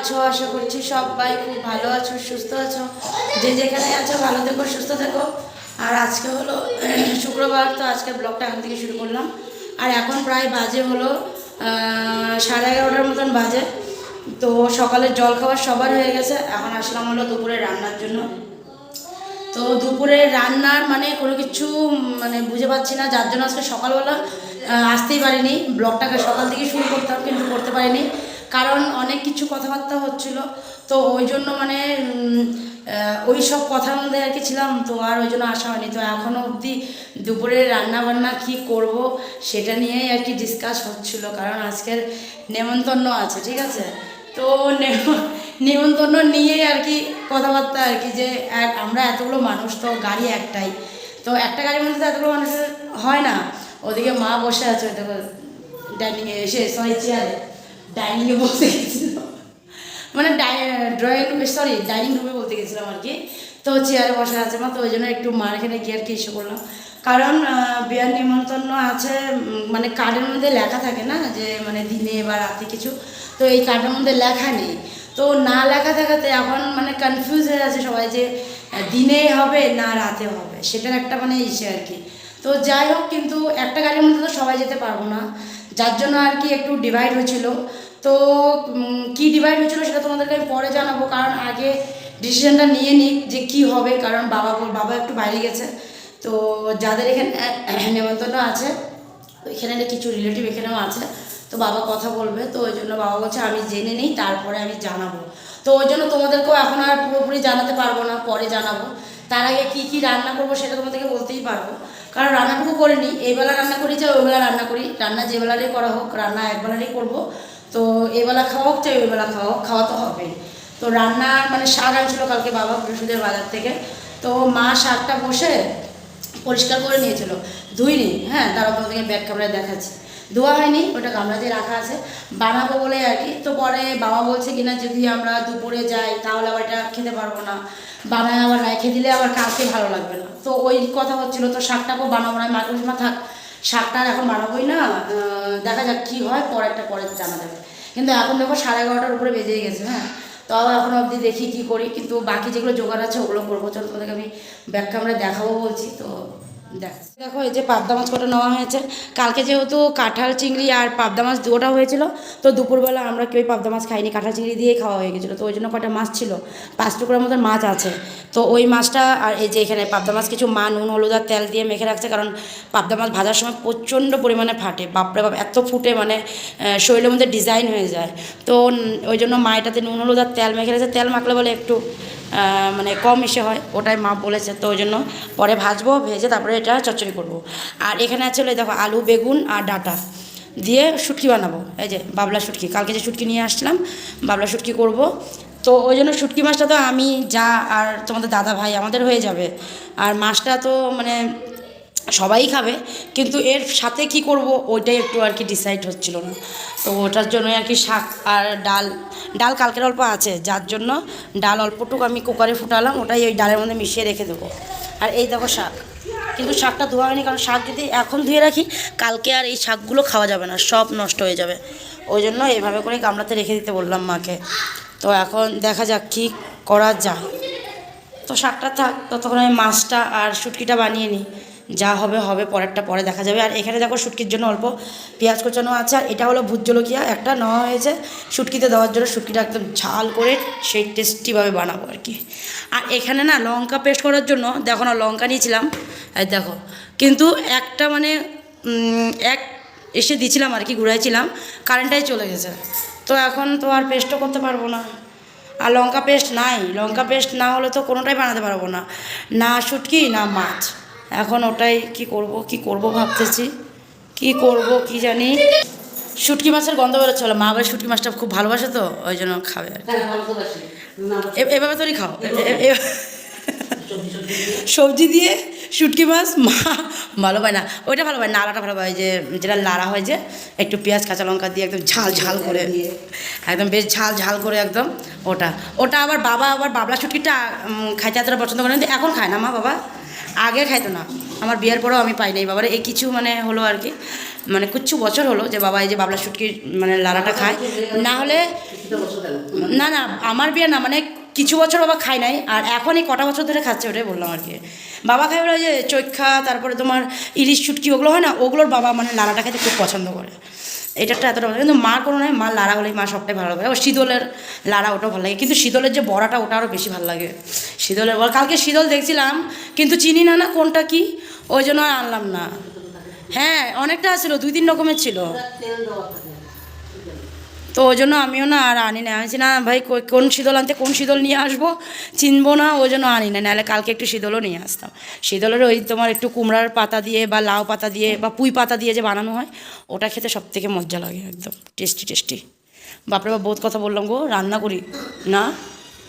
আছো? আশা করছি সবাই খুব ভালো আছো, সুস্থ আছো। যে যেখানে আছো ভালো থেকো, সুস্থ থেকো। আর আজকে হলো শুক্রবার, তো আজকে ব্লগটা এখন থেকে শুরু করলাম। আর এখন প্রায় বাজে হলো 11:30 মতন বাজে। তো সকালের জল খাবার সবার হয়ে গেছে। এখন আসলাম হলো দুপুরে রান্নার জন্য। তো দুপুরে রান্নার মানে কোনো কিছু মানে বুঝে পাচ্ছি না, যার জন্য আজকে সকালবেলা আসতেই পারিনি। ব্লগটাকে সকাল থেকে শুরু করতাম কিন্তু করতে পারিনি, কারণ অনেক কিছু কথাবার্তা হচ্ছিল। তো ওই জন্য মানে ওই সব কথার মধ্যে আর কি ছিলাম, তো আর ওই জন্য আসা হয়নি। তো এখনও অবধি দুপুরে রান্না বান্না কী করব সেটা নিয়েই আর কি ডিসকাস হচ্ছিল, কারণ আজকের নেমন্তন্ন আছে, ঠিক আছে। তো নিমন্ত্রণ নিয়ে আর কি কথাবার্তা আর কি, যে আমরা এতগুলো মানুষ, তো গাড়ি একটাই, তো একটা গাড়ির মধ্যে তো এতগুলো মানুষের হয় না। ওদিকে মা বসে আছে, দেখো ডাইনিংয়ে এসে, সরি চেয়ারে, ডাইনিংয়ে বসে গেছিল, মানে ডাইনিং রুমে বলতে গেছিলাম আর কি। তো চেয়ারে বসে আছে মা, তো ওই জন্য একটু মার এখানে গিয়ে আর কি এসে করলাম, কারণ বিয়ার নিমন্ত্রণ আছে, মানে কার্ডের মধ্যে লেখা থাকে না যে মানে দিনে বা রাতে কিছু, তো এই কার্ডের মধ্যে লেখা নেই। তো না লেখা থাকাতে এখন মানে কনফিউজ হয়ে আছে সবাই, যে দিনে হবে না রাতে হবে, সেটার একটা মানে ইসে আর কি। তো যাই হোক, কিন্তু একটা গাড়ির মধ্যে তো সবাই যেতে পারবো না, যার জন্য আর কি একটু ডিভাইড হয়েছিল। তো কি ডিভাইড হয়েছিল সেটা তোমাদেরকে আমি পরে জানাবো, কারণ আগে ডিসিশনটা নিয়ে নিই যে কি হবে, কারণ বাবা একটু বাইরে গেছে। তো যাদের এখানে নেমন্তন্ন আছে, এখানে কিছু রিলেটিভ এখানেও আছে, তো বাবা কথা বলবে, তো ওই জন্য বাবা বলছে আমি জেনে নিই তারপরে আমি জানাবো। তো ওই জন্য তোমাদেরকেও এখন আর পুরোপুরি জানাতে পারবো না, পরে জানাবো। তার আগে কী কী রান্না করবো সেটা তোমাদেরকে বলতেই পারবো, কারণ রান্নাটুকু করে নিই। এইবেলা রান্না করি চাই ওইবেলা রান্না করি, রান্না যে বেলারই করা হোক, রান্না একবেলারই করবো। তো এবেলা খাওয়া হোক চাই ওইবেলা খাওয়া হোক, খাওয়া তো হবেই। তো রান্নার মানে শাক আনছিল কালকে বাবা বৃহস্পতিবার বাজার থেকে, তো মা শাকটা বসে পরিষ্কার করে নিয়েছিল, ধুইনি। হ্যাঁ, তারা তোমাদেরকে ব্যাক ক্যামেরায় দেখাচ্ছি, ধোয়া হয়নি, ওটা গামলাতে রাখা আছে, বানাবো বলে আর কি। তো পরে বাবা বলছে কিনা যদি আমরা দুপুরে যাই তাহলে আবার এটা খেতে পারবো না, বানায় আবার রেখে দিলে আবার কালকে ভালো লাগবে না, তো ওই কথা হচ্ছিলো। তো শাকটাকেও বানাবো না, মা থাক শাকটা এখন বানাবোই না, দেখা যাক কী হয়, পরে জানা যাবে। কিন্তু এখন দেখো 11:30 উপরে বেজেই গেছে। হ্যাঁ, তো এখন অবধি দেখি কী করি, কিন্তু বাকি যেগুলো জোগাড় আছে ওগুলো করবো। চলো তোমাদেরকে আমি ব্যাক ক্যামেরায় দেখাবো বলছি। তো দেখো এই যে পাবদা মাছ কটা নেওয়া হয়েছে। কালকে যেহেতু কাঁঠাল চিংড়ি আর পাবদা মাছ দুটোটা হয়েছিল, তো দুপুরবেলা আমরা কেউই পাবদা মাছ খাইনি, কাঁঠাল চিংড়ি দিয়েই খাওয়া হয়ে গেছিলো। তো ওই জন্য কটা মাছ ছিল, 5 টুকরার মতন মাছ আছে। তো ওই মাছটা আর এই যে এখানে পাবদা মাছ কিছু মা নুন হলুদ আর তেল দিয়ে মেখে রাখছে, কারণ পাবদা মাছ ভাজার সময় প্রচণ্ড পরিমাণে ফাটে, বাপরে বাপ এত ফুটে, মানে শরীরের মধ্যে ডিজাইন হয়ে যায়। তো ওই জন্য মা এটাতে নুন হলুদ আর তেল মেখে রাখছে, তেল মাখলে বলে একটু মানে কম এসে হয়, ওটাই মা বলেছে। তো ওই জন্য পরে ভাজবো, ভেজে তারপরে এটা চচ্চড়ি করবো। আর এখানে আছে দেখো আলু বেগুন আর ডাঁটা দিয়ে শুটকি বানাবো, এই যে বাবলা শুটকি, কালকে যে শুটকি নিয়ে আসছিলাম বাবলা শুটকি করব। তো ওই জন্য শুটকি মাছটা তো আমি যা আর তোমাদের দাদা ভাই আমাদের হয়ে যাবে, আর মাছটা তো মানে সবাই খাবে, কিন্তু এর সাথে কি করব ওইটাই একটু আর কি ডিসাইড হচ্ছিল না। তো ওটার জন্যই আর কি শাক আর ডাল কালকের অল্প আছে, যার জন্য ডাল অল্পটুকু আমি কুকারে ফুটালাম, ওটাই ওই ডালের মধ্যে মিশিয়ে রেখে দেবো। আর এই দেখো শাক, কিন্তু শাকটা ধোয়া হয়নি, কারণ শাক যদি এখন ধুয়ে রাখি কালকে আর এই শাকগুলো খাওয়া যাবে না, সব নষ্ট হয়ে যাবে। ওই জন্য এইভাবে করে গামলাতে রেখে দিতে বললাম মাকে। তো এখন দেখা যাক কী করা যায়। তো শাকটা থাক, ততক্ষণ আমি মাছটা আর শুটকিটা বানিয়ে নিই, যা হবে হবে, পরেরটা পরে দেখা যাবে। আর এখানে দেখো শুটকির জন্য অল্প পেঁয়াজ কোচানো আছে, আর এটা হলো ভূত জলকিয়া একটা নেওয়া হয়েছে শুটকিতে দেওয়ার জন্য, শুটকিটা একদম ঝাল করে সেই টেস্টিভাবে বানাবো আর কি। আর এখানে না লঙ্কা পেস্ট করার জন্য দেখো না লঙ্কা নিয়েছিলাম, দেখো, কিন্তু একটা মানে এক এসে দিয়েছিলাম আর কি, ঘুরাইছিলাম, কারেন্টটাই চলে গেছে। তো এখন তো আর পেস্টও করতে পারবো না, আর লঙ্কা পেস্ট নাই, লঙ্কা পেস্ট না হলে তো কোনোটাই বানাতে পারবো না, না শুটকি না মাছ। এখন ওটাই কি করব ভাবতেছি, কি করব কি জানি। শুটকি মাছের গন্ধ বেরোচ্ছিল, মা আবার শুটকি মাছটা খুব ভালোবাসে, তো ওই জন্য খাবে আর এভাবে তৈরি খাও। সবজি দিয়ে শুটকি মাছ মা ভালো পায় না, ওইটা ভালো পায়, নাড়াটা ভালো পায়, যে যেটা লাড়া হয়, যে একটু পেঁয়াজ কাঁচা লঙ্কা দিয়ে একদম ঝাল করে, একদম বেশ ঝাল করে একদম, ওটা আবার বাবলা শুটকিটা খাইতে এতটা পছন্দ করে, কিন্তু এখন খায় না মা, বাবা আগে খাইতো না, আমার বিয়ের পরেও আমি পাই নাই বাবার, এই কিছু মানে হলো আর কি, মানে কিছু বছর হলো যে বাবা এই যে বাবলা শুটকির মানে লাড়াটা খায়, না হলে না না, আমার বিয়ে না, মানে কিছু বছর বাবা খায় নাই, আর এখন এই কটা বছর ধরে খাচ্ছে, ওটাই বললাম আর কি। বাবা খায় বলে ওই যে চৈক্ষা, তারপরে তোমার ইলিশ শুটকি, ওগুলো হয় না, ওগুলোর বাবা মানে লাড়াটা খেতে খুব পছন্দ করে। এটা একটা এতটা ভালো, কিন্তু মার কোনো নয়, মার লাড়া হলেই মা সবটাই ভালো লাগে। ও শীতলের লাড়া, ওটাও ভালো লাগে, কিন্তু শীতলের যে বড়াটা ওটা আরও বেশি ভালো লাগে। শীতলের বড়া কালকে শীতল দেখছিলাম, কিন্তু চিনি না কোনটা কি, ওই জন্য আর আনলাম না। হ্যাঁ অনেকটা ছিল, 2-3 রকমের ছিল, তো ওই জন্য আমিও না আর আনি না। আমি না ভাই কোন শীতল আনতে, কোন শীতল নিয়ে আসবো চিনবো না, ওই জন্য আনি না, নাহলে কালকে একটু শীতলও নিয়ে আসতাম। শীতলের ওই তোমার একটু কুমড়ার পাতা দিয়ে বা লাউ পাতা দিয়ে বা পুঁই পাতা দিয়ে যে বানানো হয়, ওটা খেতে সব থেকে মজা লাগে, একদম টেস্টি টেস্টি। বাপরে বাপ, বহুত কথা বললাম গো, রান্না করি না,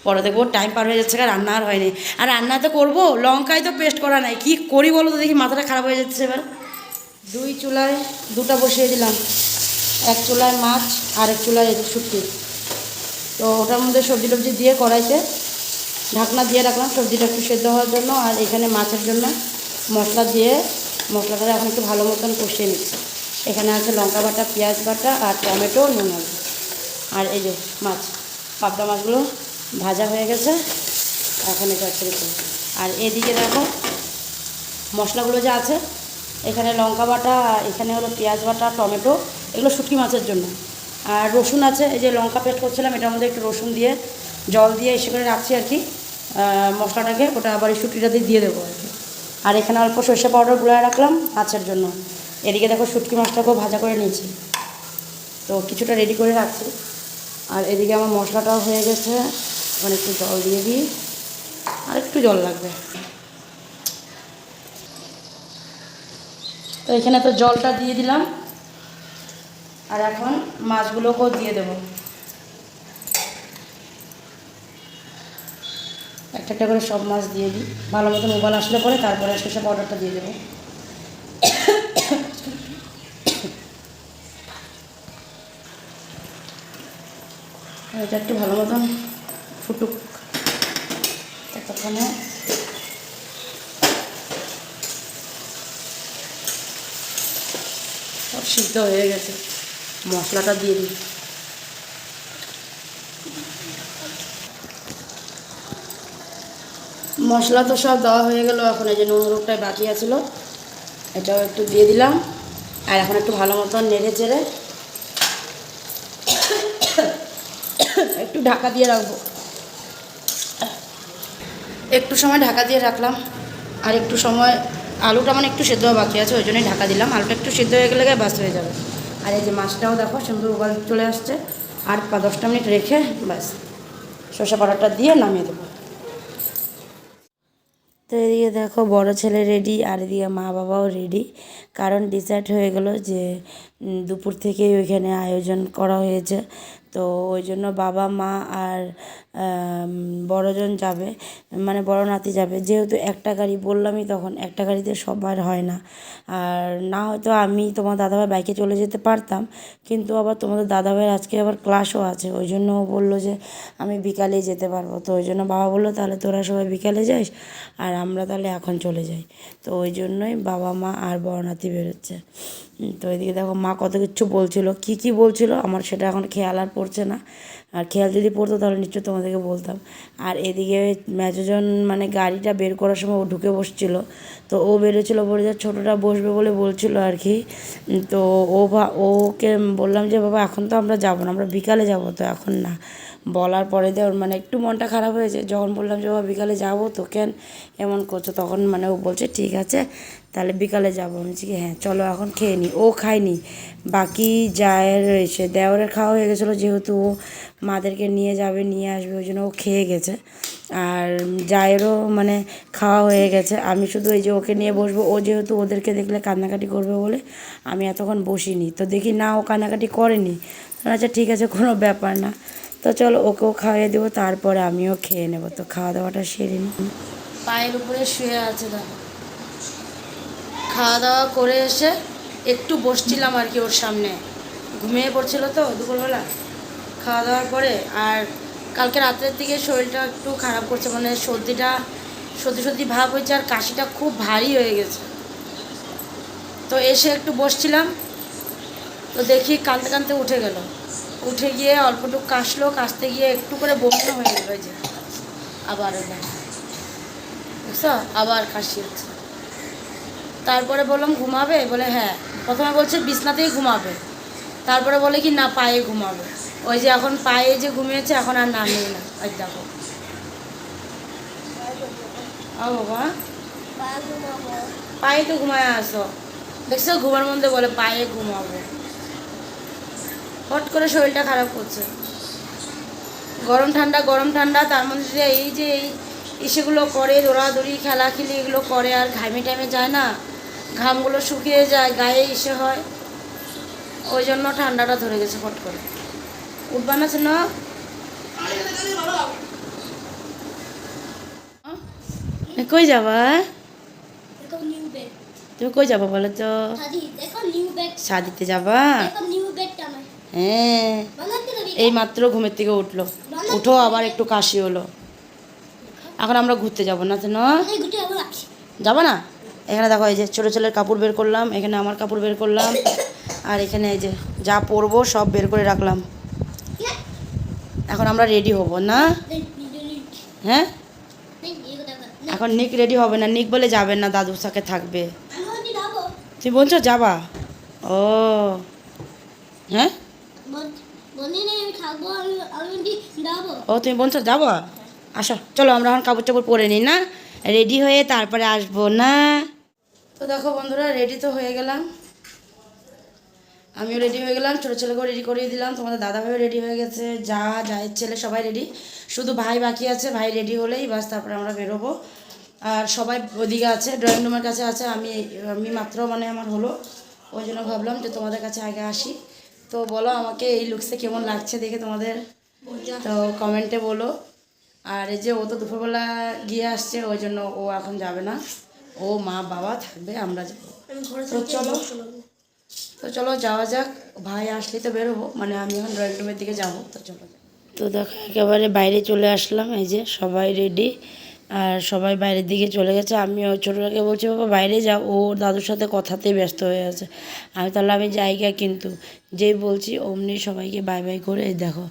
পরে দেখবো টাইম পার হয়ে যাচ্ছে, রান্না আর হয়নি। আর রান্না তো করবো, লঙ্কায় তো পেস্ট করা নাই, কি করি বলো তো দেখি, মাথাটা খারাপ হয়ে যাচ্ছে এবার। 2 চুলায় 2টা বসিয়ে দিলাম, এক চুলায় মাছ আর এক চুলায় শুটকি। তো ওটার মধ্যে সবজি টবজি দিয়ে কড়াইতে ঢাকনা দিয়ে রাখলাম সবজিটা একটু সেদ্ধ হওয়ার জন্য। আর এখানে মাছের জন্য মশলা দিয়ে, মশলাটা এখন একটু ভালো মতন কষিয়ে নিচ্ছি। এখানে আছে লঙ্কা বাটা, পেঁয়াজ বাটা আর টমেটো, নুন হলুদ। আর এই যে মাছ, পাবদা মাছগুলো ভাজা হয়ে গেছে, এখন এটা ছেড়ে দেবো। আর এদিকে দেখো মশলাগুলো যা আছে, এখানে লঙ্কা বাটা, এখানে হলো পেঁয়াজ বাটা, টমেটো, এগুলো শুটকি মাছের জন্য। আর রসুন আছে, এই যে লঙ্কা পেস্ট করছিলাম, এটার মধ্যে একটু রসুন দিয়ে জল দিয়ে এসে করে রাখছি আর কি মশলাটাকে, ওটা আবার এই শুটকিটাতে দিয়ে দেবো আর কি। আর এখানে অল্প সরষে পাউডার গুঁড়ায় রাখলাম মাছের জন্য। এদিকে দেখো শুটকি মাছটাকেও ভাজা করে নিয়েছি, তো কিছুটা রেডি করে রাখছি। আর এদিকে আমার মশলাটাও হয়ে গেছে, মানে একটু জল দিয়ে দিই, আর একটু জল লাগবে। তো এখানে তো জলটা দিয়ে দিলাম, আর এখন মাছগুলোকেও দিয়ে দেবো, একটা একটা করে সব মাছ দিয়ে দিই। ভালো মতন উবাল আসলে পরে তারপরে সরষে পাউডারটা দিয়ে দেবো। এটা একটু ভালো মতন ফুটুক ততক্ষণে। সব সিদ্ধ হয়ে গেছে, মশলাটা দিয়ে দিই। মশলা তো সব দেওয়া হয়ে গেল, এখন এই যে নুন হলুদটাই বাকি আছিল, এটাও একটু দিয়ে দিলাম। আর এখন একটু ভালো মতন নেড়ে চেড়ে একটু ঢাকা দিয়ে রাখবো। একটু সময় ঢাকা দিয়ে রাখলাম, আর একটু সময় আলুটা মানে একটু সেদ্ধ হওয়া বাকি আছে, ওই জন্যই ঢাকা দিলাম। আলুটা একটু সেদ্ধ হয়ে গেলে বাস হয়ে যাবে। আর এই যে মাছটাও দেখো সুন্দর উবাল চলে আসছে, আর 10টা মিনিট রেখে ব্যাস সরষে পাউডারটা দিয়ে নামিয়ে দেবো। তো এদিকে দেখো বড় ছেলে রেডি, আর এদিকে মা বাবাও রেডি, কারণ ডিসাইড হয়ে গেল যে দুপুর থেকেই ওইখানে আয়োজন করা হয়েছে। তো ওই জন্য বাবা মা আর বড়জন যাবে, মানে বড় নাতি যাবে। যেহেতু একটা গাড়ি, বললামই তখন একটা গাড়িতে সবার হয় না। আর না হয়তো আমি তোমার দাদাভাই বাইকে চলে যেতে পারতাম, কিন্তু আবার তোমাদের দাদাভাইয়ের আজকে আবার ক্লাসও আছে, ওই জন্য ও বললো যে আমি বিকালেই যেতে পারবো। তো ওই জন্য বাবা বললো তাহলে তোরা সবাই বিকালে যাস, আর আমরা তাহলে এখন চলে যাই। তো ওই জন্যই বাবা মা আর বড় নাতি বেরোচ্ছে। তো এদিকে দেখো মা কত কিছু বলছিল, কি বলছিল আমার সেটা এখন খেয়াল আর পড়ছে না, আর খেয়াল যদি পড়তো তাহলে নিশ্চয়ই তোমাদেরকে বলতাম। আর এদিকে মেজোজন মানে গাড়িটা বের করার সময় ও ঢুকে বসছিল, তো ও বেরোছিলো বলে যে ছোটোটা বসবে বলে বলছিল আর কি। তো ওকে বললাম যে বাবা এখন তো আমরা যাবো না, আমরা বিকালে যাবো, তো এখন না। বলার পরে দিয়ে ওর মানে একটু মনটা খারাপ হয়েছে, যখন বললাম যে বাবা বিকালে যাবো তো কেন এমন করছো, তখন মানে ও বলছে ঠিক আছে তাহলে বিকালে যাবো। আমি বলছি কি হ্যাঁ চলো এখন খেয়ে নিই। ও খায়নি, বাকি জায়ের এসে দেওরের খাওয়া হয়ে গেছিলো, যেহেতু ও মাদেরকে নিয়ে যাবে নিয়ে আসবে, ওই জন্য ও খেয়ে গেছে। আর জায়েরও মানে খাওয়া হয়ে গেছে, আমি শুধু এই যে ওকে নিয়ে বসবো, ও যেহেতু ওদেরকে দেখলে কান্নাকাটি করবে বলে আমি এতক্ষণ বসিনি। তো দেখি না ও কান্নাকাটি করেনি, আচ্ছা ঠিক আছে কোনো ব্যাপার না, তো চলো ওকেও খাইয়ে দেবো, তারপরে আমিও খেয়ে নেবো। তো খাওয়া দাওয়াটা সেরে নিই। পায়ের উপরে শুয়ে আছে দেখো, খাওয়া দাওয়া করে এসে একটু বসছিলাম আর কি ওর সামনে, ঘুমিয়ে পড়ছিল তো দুপুরবেলা খাওয়া দাওয়ার পরে। আর কালকে রাত্রের দিকে শরীরটা একটু খারাপ করছে, মানে সর্দি ভাব হয়েছে, আর কাশিটা খুব ভারী হয়ে গেছে। তো এসে একটু বসছিলাম, তো দেখি কাঁদতে কাঁদতে উঠে গেল। উঠে গিয়ে অল্পটুকু কাশলো, কাশতে গিয়ে একটু করে বমি হয়ে গেল, যে আবার বুঝছো, আবার কাশি হচ্ছে। তারপরে বললাম ঘুমাবে, বলে হ্যাঁ। প্রথমে বলছে বিছনাতেই ঘুমাবে, তারপরে বলে কি না পায়ে ঘুমাবে। ওই যে এখন পায়ে যে ঘুমিয়েছে, এখন আর নামেই না। ওই দেখো বাবা, পায়ে তো ঘুমায় আসো, দেখছো ঘুমার মধ্যে বলে পায়ে ঘুমাবো। হট করে শরীরটা খারাপ করছে, গরম ঠান্ডা গরম ঠান্ডা, তার মধ্যে এই যে এই ইসেগুলো করে, দৌড়াদৌড়ি খেলাখেলি এগুলো করে, আর ঘামে টাইমে যায় না, ঘামগুলো শুকিয়ে যায়, গায়ে ইসে হয়, ওই জন্য ঠান্ডাটা ধরে গেছে ফট করে। উঠবা না শোনো, কই যাবা? তুমি কই যাবা বলো তো? শাদিতে যাবা? হ্যাঁ, এই মাত্র ঘুমের থেকে উঠলো, উঠো আবার একটু কাশি হলো। এখন আমরা ঘুরতে যাবো না তো? যাবো না? এখানে দেখো, এই যে ছোটো ছেলের কাপড় বের করলাম, এখানে আমার কাপড় বের করলাম, আর এখানে এই যে যা পরবো সব বের করে রাখলাম। এখন আমরা রেডি হব না? হ্যাঁ, এখন নিক রেডি হবে না, নিক বলে যাবে না, দাদুর সাথে থাকবে। তুমি বলছো যাবা? ও হ্যাঁ, ও তুমি বলছো যাবো, আসো চলো আমরা এখন কাপড় চাপড় পরে নিই না, রেডি হয়ে তারপরে আসবো না। তো দেখো বন্ধুরা, রেডি তো হয়ে গেলাম, আমিও রেডি হয়ে গেলাম, ছোটো ছেলেকেও রেডি করিয়ে দিলাম, তোমাদের দাদাভাইও রেডি হয়ে গেছে, জায়ের ছেলে সবাই রেডি, শুধু ভাই বাকি আছে, ভাই রেডি হলেই বাস তারপরে আমরা বেরোবো। আর সবাই ওদিকে আছে, ড্রয়িং রুমের কাছে আছে, আমি মাত্র মানে আমার হলো, ওই জন্য ভাবলাম যে তোমাদের কাছে আগে আসি। তো বলো আমাকে এই লুকসে কেমন লাগছে দেখে তোমাদের, তো কমেন্টে বলো। আর এই যে ও তো দুপুরবেলা গিয়ে আসছে, ওই জন্য ও এখন যাবে না, ও মা বাবা থাকবে, আমরা যাবো। তো চলো যাওয়া যাক, ভাই আসলে তো বেরোবো, মানে আমি এখন ড্রয়িং রুমের দিকে যাবো। তো চলো, তো দেখো একেবারে বাইরে চলে আসলাম, এই যে সবাই রেডি, আর সবাই বাইরের দিকে চলে গেছে। আমি ওই ছোটোটাকে বলছি বাবা বাইরে যাও, ওর দাদুর সাথে কথাতেই ব্যস্ত হয়ে আছে। আমি তাহলে আমি জায়গা, কিন্তু যেই বলছি অমনি সবাইকে বাই বাই করে এই দেখো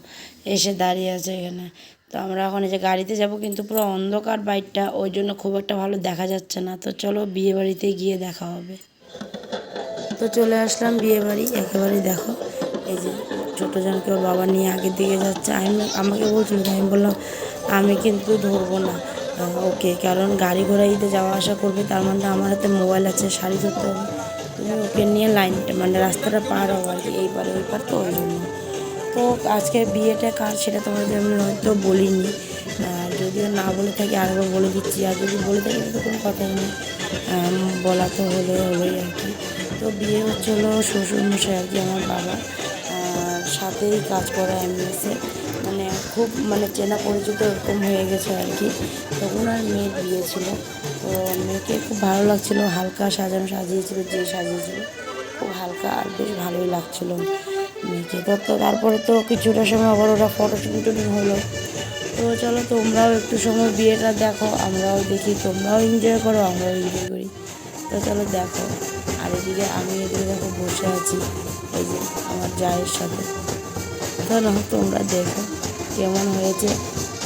এসে দাঁড়িয়ে আছে এখানে। তো আমরা এখন এই যে গাড়িতে যাব, কিন্তু পুরো অন্ধকার বাইকটা, ওই জন্য খুব একটা ভালো দেখা যাচ্ছে না। তো চলো বিয়ে বাড়িতে গিয়ে দেখা হবে। তো চলে আসলাম বিয়ে বাড়ি, একেবারেই দেখো এই যে ছোটো জনকে ওর বাবা নিয়ে আগের দিকে যাচ্ছে। আমাকে বলছিল, আমি বললাম আমি কিন্তু ধরবো না ওকে, কারণ গাড়ি ঘোড়াইতে যাওয়া আসা করবে, তার মধ্যে আমার হাতে মোবাইল আছে, শাড়ি ধরতে হবে, তুমি ওকে নিয়ে লাইনটা মানে রাস্তাটা পার হবো আর কি, এই পারে ওই পার, তো ওই জন্য। তো আজকে বিয়েটা কার সেটা তোমাদের আমি হয়তো বলিনি, যদিও না বলে থাকি আরেকবার বলে দিচ্ছি, আর যদি বলে থাকি তো কোনো কথাই নেই, বলা তো হলোই আর কি। তো বিয়ে হচ্ছিলো শ্বশুরমশাই আর কি, আমার বাবা সাথেই কাজ করা এমনিসে, মানে খুব মানে চেনা পরিচিত এরকম হয়ে গেছে আর কি। তখন আর মেয়ের বিয়ে ছিল, তো মেয়েকে খুব ভালো লাগছিলো, হালকা সাজিয়েছিল, যে সাজিয়েছিল খুব হালকা, আর বেশ ভালোই লাগছিলো মেয়েকে। তো তারপরে তো কিছুটা সময় আবার ওরা ফটো শুটিং হলো। তো চলো তোমরাও একটু সময় বিয়েটা দেখো, আমরাও দেখি, তোমরাও এনজয় করো, আমরাও এনজয় করি। তো চলো দেখো, আর এদিকে আমি এদিকে দেখো বসে আছি এই যে আমার জায়ের সাথে। চলো তোমরা দেখো কেমন হয়েছে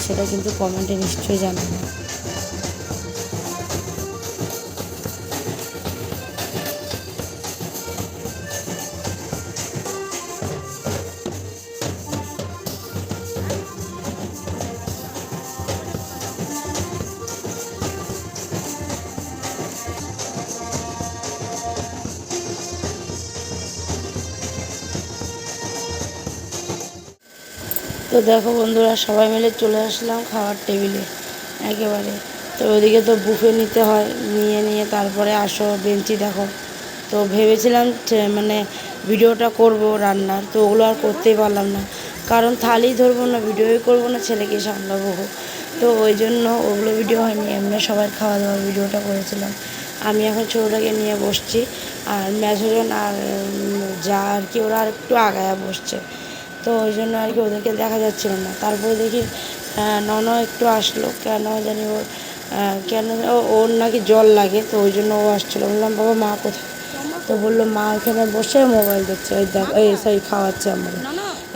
সেটা কিন্তু কমেন্টে নিশ্চয়ই জানাবে। তো দেখো বন্ধুরা, সবাই মিলে চলে আসলাম খাওয়ার টেবিলে একেবারে। তো ওদিকে তো বুফে নিতে হয়, নিয়ে তারপরে আসো বেঞ্চি দেখো। তো ভেবেছিলাম মানে ভিডিওটা করব রান্নার, তো ওগুলো আর করতেই পারলাম না, কারণ থালি ধরবো না, ভিডিওই করবো না, ছেলেকে সামলাবো, তো ওই জন্য ওগুলো ভিডিও হয়নি, এমনি সবাই খাওয়া দাওয়ার ভিডিওটা করেছিলাম। আমি এখন ছোটোটাকে নিয়ে বসছি, আর মেজোজন আর যা আর কি ওরা আর একটু আগায়া বসছে, তো ওই জন্য আর কি ওদেরকে দেখা যাচ্ছিল না। তারপরে দেখি নন একটু আসলো, কেন জানি ওর কেন ওর নাকি জল লাগে, তো ওই জন্য ও আসছিলো। বললাম বাবা মা কোথায়, তো বললো মা এখানে বসে মোবাইল দেখছে, ওই দেখ এই সেই খাওয়াচ্ছে আমরা,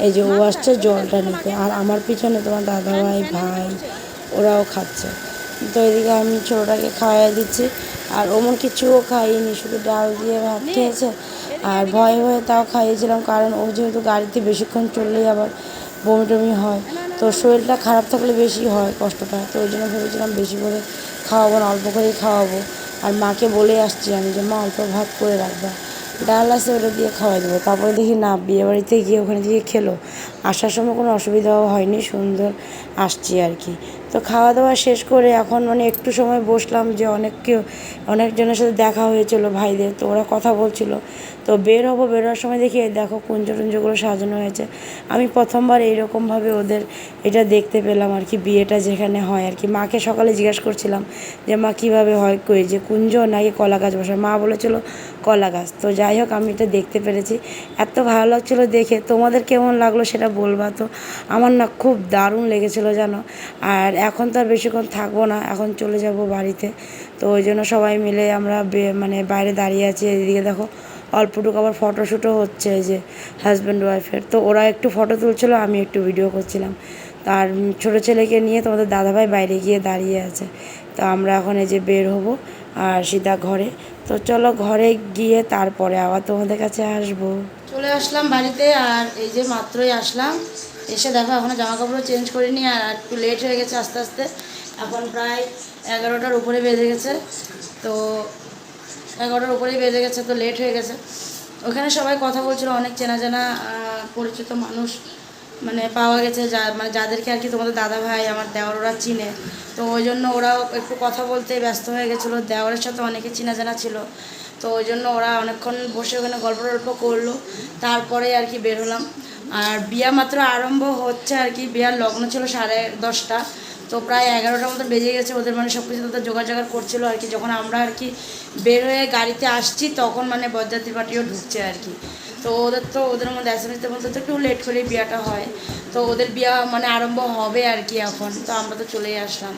এই যে ও আসছে জলটা নিতে, আর আমার পিছনে তোমার দাদাভাই ভাই ওরাও খাচ্ছে। তো এদিকে আমি ছোটোটাকে খাওয়াই দিচ্ছি, আর ওমন কিছুও খাইনি, শুধু ডাল দিয়ে ভাত খেয়েছে। আর ভয়ে ভয়ে তাও খাইয়েছিলাম, কারণ ও যেহেতু গাড়িতে বেশিক্ষণ চললেই আবার বমি টমি হয়, তো শরীরটা খারাপ থাকলে বেশি হয় কষ্টটা। তো ওই জন্য ভেবেছিলাম বেশি করে খাওয়াবো না, অল্প করেই খাওয়াবো। আর মাকে বলে আসছি আমি যে মা অল্প ভাত করে রাখবা, ডাল আছে ওটা দিয়ে খাওয়াই দেবো। তারপরে দেখি না, বিয়েবাড়িতে গিয়ে ওখানে থেকে খেলো। আসার সময় কোনো অসুবিধাও হয়নি, সুন্দর আসছি আর কি। তো খাওয়া দাওয়া শেষ করে এখন মানে একটু সময় বসলাম, যে অনেকজনের সাথে দেখা হয়েছিল ভাইদের, তো ওরা কথা বলছিল। তো বের হবো, বেরোবার সময় দেখি এই দেখো কুঞ্জ টুঞ্জগুলো সাজানো হয়েছে। আমি প্রথমবার এইরকমভাবে ওদের এটা দেখতে পেলাম আর কি, বিয়েটা যেখানে হয় আর কি। মাকে সকালে জিজ্ঞাসা করছিলাম যে মা কীভাবে হয়, কই যে কুঞ্জ নাকি কলা গাছ বসায়, মা বলেছিল কলা গাছ। তো যাই হোক আমি এটা দেখতে পেরেছি, এত ভালো লাগছিলো দেখে। তোমাদের কেমন লাগলো সেটা বলবা। তো আমার না খুব দারুণ লেগেছিলো জানো। আর এখন তো আর বেশিক্ষণ থাকবো না, এখন চলে যাব বাড়িতে। তো ওই জন্য সবাই মিলে আমরা মানে বাইরে দাঁড়িয়ে আছি। এদিকে দেখো অল্পটুকু আবার ফটোশ্যুটও হচ্ছে, এই যে হাজব্যান্ড ওয়াইফের। তো ওরা একটু ফটো তুলছিলো, আমি একটু ভিডিও করছিলাম। আর ছোটো ছেলেকে নিয়ে তোমাদের দাদাভাই বাইরে গিয়ে দাঁড়িয়ে আছে। তো আমরা এখন এই যে বের হবো আর সিধা ঘরে। তো চলো ঘরে গিয়ে তারপরে আবার তোমাদের কাছে আসবো। চলে আসলাম বাড়িতে, আর এই যে মাত্রই আসলাম, এসে দেখো এখনও জামা কাপড়ও চেঞ্জ করিনি, আর একটু লেট হয়ে গেছে আস্তে আস্তে। এখন প্রায় 11টার উপরে বেজে গেছে। তো 11টার উপরেই বেজে গেছে, তো লেট হয়ে গেছে। ওখানে সবাই কথা বলছিল, অনেক চেনা জানা পরিচিত মানুষ মানে পাওয়া গেছে, মানে যাদেরকে আর কি তোমাদের দাদা ভাই আমার দেওর ওরা চিনে। তো ওই জন্য ওরাও একটু কথা বলতে ব্যস্ত হয়ে গেছিলো, দেওরের সাথে অনেকে চেনা জানা ছিল। তো ওই জন্য ওরা অনেকক্ষণ বসে ওখানে গল্প টল্প করলো, তারপরে আর কি বের হলাম। আর বিয়া মাত্র আরম্ভ হচ্ছে আর কি, বিয়ার লগ্ন ছিল 10:30। তো প্রায় 11টার মতো বেজে গেছে, ওদের মানে সব কিছু তাদের জোগাড় করছিলো আর কি। যখন আমরা আর কি বের হয়ে গাড়িতে আসছি তখন মানে বরযাত্রী পার্টিও ঢুকছে আর কি। তো ওদের মধ্যে অ্যাসেম্বলিতে বলতে তো একটু লেট করেই বিয়াটা হয়। তো ওদের বিয়া মানে আরম্ভ হবে আর কি এখন। তো আমরা তো চলেই আসলাম।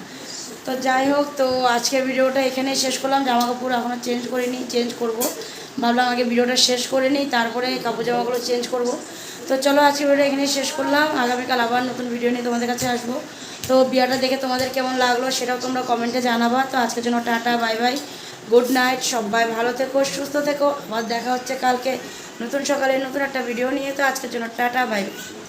তো যাই হোক, তো আজকের ভিডিওটা এখানেই শেষ করলাম। জামা কাপড় এখনও চেঞ্জ করিনি, চেঞ্জ করব। ভাবলাম আগে ভিডিওটা শেষ করে নিই, তারপরে কাপড় জামাগুলো চেঞ্জ করব। তো চলো আজকের ভিডিওটা এখানেই শেষ করলাম। আগামীকাল আবার নতুন ভিডিও নিয়ে তোমাদের কাছে আসবো। তো বিয়াটা দেখে তোমাদের কেমন লাগলো সেটাও তোমরা কমেন্টে জানাবা। তো আজকের জন্য tata, bye bye, good night. সবাই ভালো থেকো, সুস্থ থেকো। আবার দেখা হচ্ছে কালকে নতুন সকালে নতুন একটা ভিডিও নিয়ে। তো আজকের জন্য টাটা, বাই বাই।